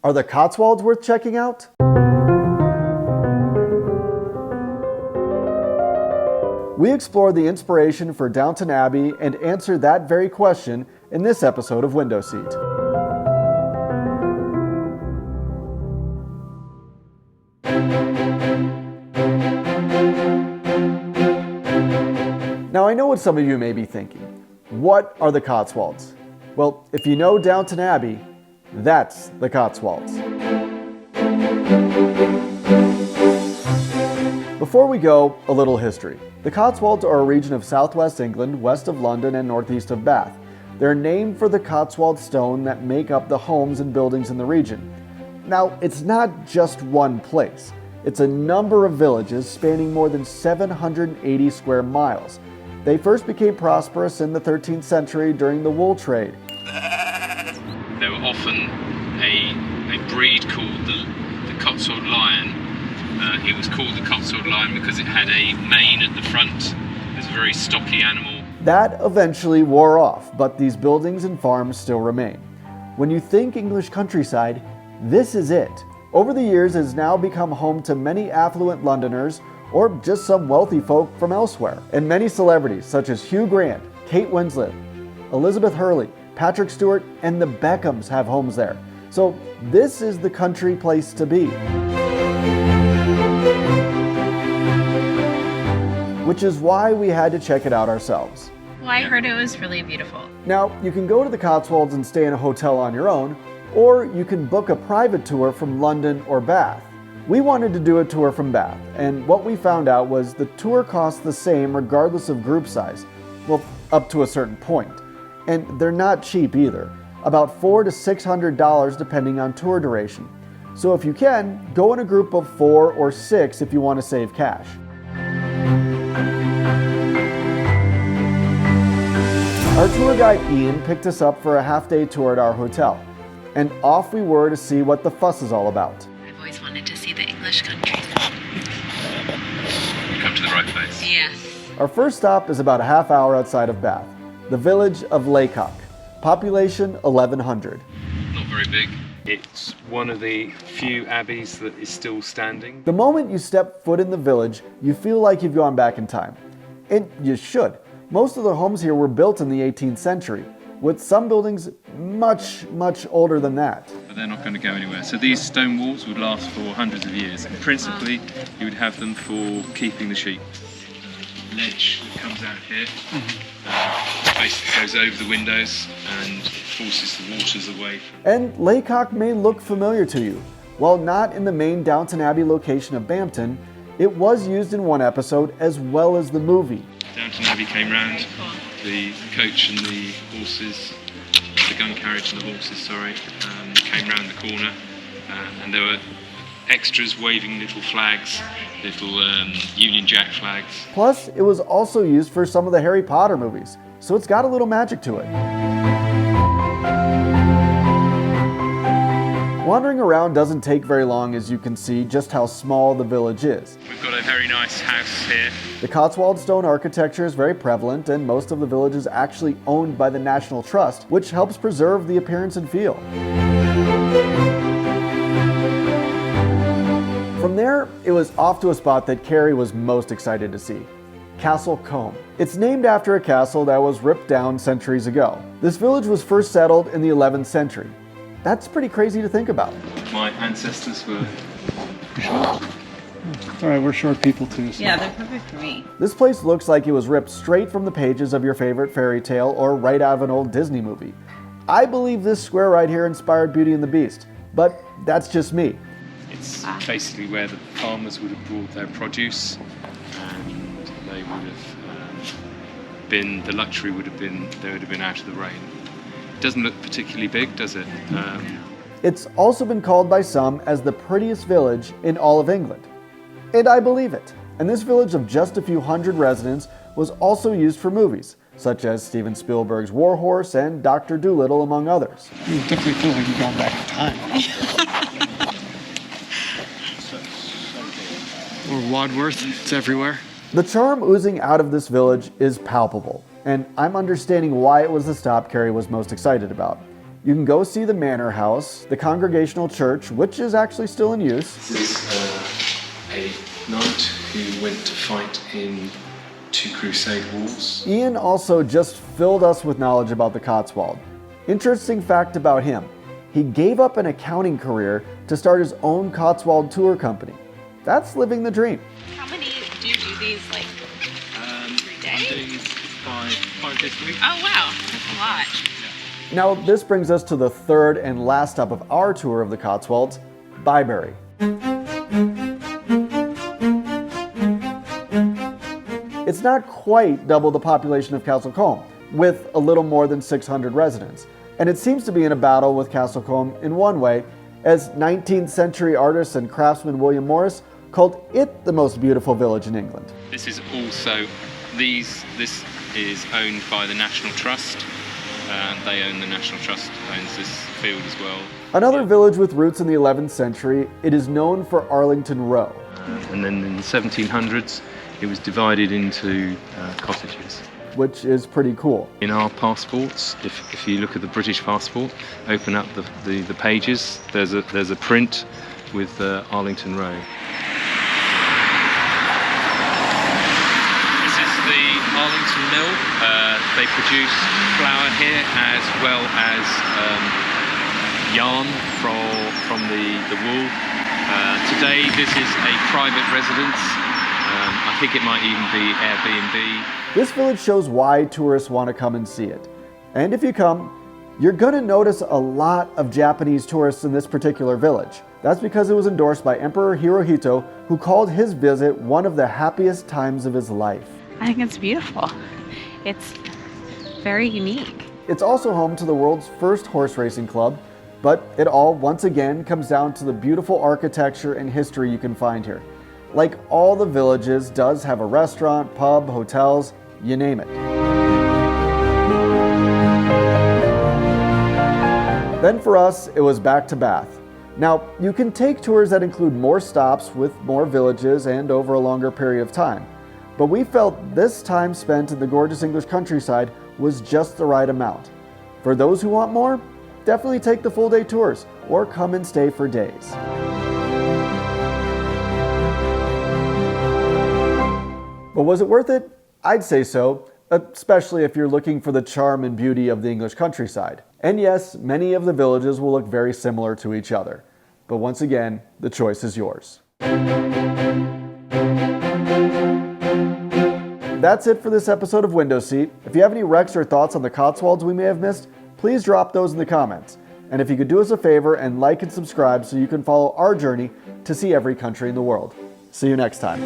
Are the Cotswolds worth checking out? We explore the inspiration for Downton Abbey and answer that very question in this episode of Window Seat. Now I know what some of you may be thinking. What are the Cotswolds? Well, if you know Downton Abbey, that's the Cotswolds. Before we go, a little history. The Cotswolds are a region of southwest England, west of London and northeast of Bath. They're named for the Cotswold stone that make up the homes and buildings in the region. Now, it's not just one place. It's a number of villages spanning more than 780 square miles. They first became prosperous in the 13th century during the wool trade. There were often a breed called the Cotswold Lion. It was called the Cotswold Lion because it had a mane at the front. It was a very stocky animal. That eventually wore off, but these buildings and farms still remain. When you think English countryside, this is it. Over the years, it has now become home to many affluent Londoners or just some wealthy folk from elsewhere. And many celebrities such as Hugh Grant, Kate Winslet, Elizabeth Hurley, Patrick Stewart, and the Beckhams have homes there. So this is the country place to be. Which is why we had to check it out ourselves. Well, I heard it was really beautiful. Now, you can go to the Cotswolds and stay in a hotel on your own, or you can book a private tour from London or Bath. We wanted to do a tour from Bath, and what we found out was the tour costs the same regardless of group size. Well, up to a certain point. And they're not cheap either. About $400 to $600 depending on tour duration. So if you can, go in a group of 4 or 6 if you want to save cash. Our tour guide Ian picked us up for a half-day tour at our hotel. And off we were to see what the fuss is all about. I've always wanted to see the English countryside. You come to the right place. Yeah. Our first stop is about a half hour outside of Bath, the village of Lacock, population 1,100. Not very big. It's one of the few abbeys that is still standing. The moment you step foot in the village, you feel like you've gone back in time. And you should. Most of the homes here were built in the 18th century, with some buildings much, much older than that. But they're not going to go anywhere. So these stone walls would last for hundreds of years. And principally, you would have them for keeping the sheep. Ledge that comes out here, basically goes over the windows and forces the waters away. And Lacock may look familiar to you. While not in the main Downton Abbey location of Bampton, it was used in one episode as well as the movie. Downton Abbey came round, the coach and the horses, the gun carriage and the horses, came round the corner, and there were extras waving little flags, little Union Jack flags. Plus, it was also used for some of the Harry Potter movies, so it's got a little magic to it. Wandering around doesn't take very long, as you can see just how small the village is. We've got a very nice house here. The Cotswold stone architecture is very prevalent, and most of the village is actually owned by the National Trust, which helps preserve the appearance and feel. From there, it was off to a spot that Kari was most excited to see. Castle Combe. It's named after a castle that was ripped down centuries ago. This village was first settled in the 11th century. That's pretty crazy to think about. My ancestors were short. It's all right, we're short people too. So. Yeah, they're perfect for me. This place looks like it was ripped straight from the pages of your favorite fairy tale or right out of an old Disney movie. I believe this square right here inspired Beauty and the Beast, but that's just me. It's basically where the farmers would have brought their produce, and they would have been, the luxury would have been, they would have been out of the rain. It doesn't look particularly big, does it? It's also been called by some as the prettiest village in all of England. And I believe it. And this village of just a few hundred residents was also used for movies, such as Steven Spielberg's War Horse and Dr. Dolittle, among others. You definitely feel like you're going back in time. Or Wadworth, it's everywhere. The charm oozing out of this village is palpable, and I'm understanding why it was the stop Kari was most excited about. You can go see the manor house, the Congregational Church, which is actually still in use. This is a knight who went to fight in 2 Crusade wars. Ian also just filled us with knowledge about the Cotswold. Interesting fact about him, he gave up an accounting career to start his own Cotswold tour company. That's living the dream. How many do you do these, like, every day? I'm doing 5 this week. Oh, wow. That's a lot. Now, this brings us to the third and last stop of our tour of the Cotswolds, Bibury. It's not quite double the population of Castle Combe, with a little more than 600 residents. And it seems to be in a battle with Castle Combe in one way, as 19th century artist and craftsman William Morris called it the most beautiful village in England. This is also, this is owned by the National Trust. They own, the National Trust owns this field as well. Another village with roots in the 11th century, it is known for Arlington Row. And then in the 1700s, it was divided into cottages. Which is pretty cool. In our passports, if you look at the British passport, open up the pages, there's a print with Arlington Row. This is the Arlington Mill. They produce flour here as well as yarn from the wool. Today this is a private residence. I think it might even be Airbnb. This village shows why tourists want to come and see it. And if you come, you're going to notice a lot of Japanese tourists in this particular village. That's because it was endorsed by Emperor Hirohito, who called his visit one of the happiest times of his life. I think it's beautiful. It's very unique. It's also home to the world's first horse racing club, but it all once again comes down to the beautiful architecture and history you can find here. Like all the villages, does have a restaurant, pub, hotels, you name it. Then for us, it was back to Bath. Now, you can take tours that include more stops with more villages and over a longer period of time. But we felt this time spent in the gorgeous English countryside was just the right amount. For those who want more, definitely take the full day tours or come and stay for days. But was it worth it? I'd say so, especially if you're looking for the charm and beauty of the English countryside. And yes, many of the villages will look very similar to each other. But once again, the choice is yours. That's it for this episode of Window Seat. If you have any recs or thoughts on the Cotswolds we may have missed, please drop those in the comments. And if you could do us a favor and like and subscribe so you can follow our journey to see every country in the world. See you next time.